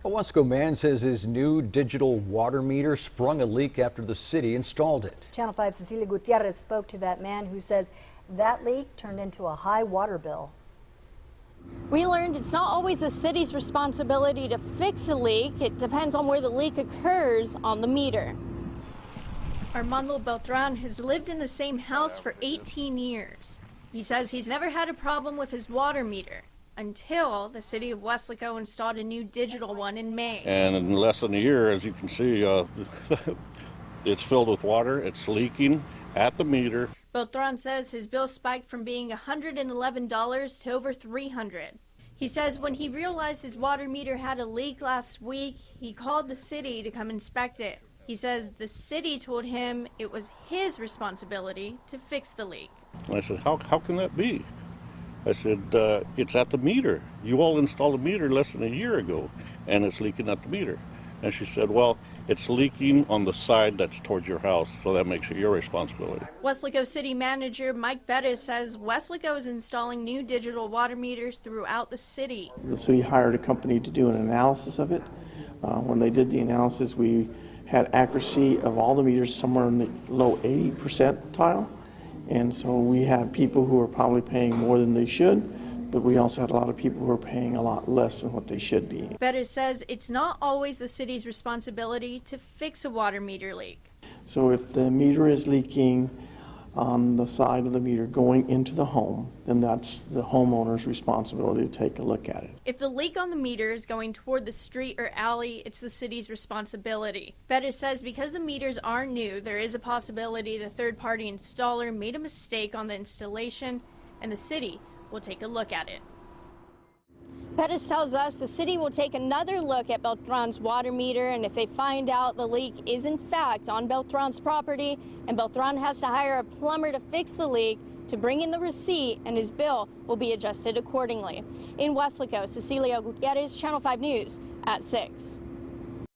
A Weslaco man says his new digital water meter sprung a leak after the city installed it. Channel 5's Cecilia Gutierrez spoke to that man who says that leak turned into a high water bill. We learned it's not always the city's responsibility to fix a leak. It depends on where the leak occurs on the meter. Armando Beltran has lived in the same house for 18 years. He says he's never had a problem with his water meter until the city of Weslaco installed a new digital one in May. And in less than a year, as you can see, it's filled with water. It's leaking at the meter. Beltran says his bill spiked from being $111 to over $300. He says when he realized his water meter had a leak last week, he called the city to come inspect it. He says the city told him it was his responsibility to fix the leak. And I said, how can that be? I said, it's at the meter. You all installed a meter less than a year ago, and it's leaking at the meter. And she said, well, it's leaking on the side that's towards your house, so that makes it your responsibility. Weslaco City Manager Mike Bettis says Weslaco is installing new digital water meters throughout the city. The city hired a company to do an analysis of it. When they did the analysis, we had accuracy of all the meters somewhere in the low 80 percentile. And so we had people who are probably paying more than they should, but we also had a lot of people who are paying a lot less than what they should be. Bettis says it's not always the city's responsibility to fix a water meter leak. So if the meter is leaking on the side of the meter going into the home, then that's the homeowner's responsibility to take a look at it. If the leak on the meter is going toward the street or alley, it's the city's responsibility. Bettis says because the meters are new, there is a possibility the third-party installer made a mistake on the installation, and the city will take a look at it. Bettis tells us the city will take another look at Beltran's water meter, and if they find out the leak is in fact on Beltran's property and Beltran has to hire a plumber to fix the leak, to bring in the receipt and his bill will be adjusted accordingly. In Weslaco, Cecilia Gutierrez, Channel 5 News at 6.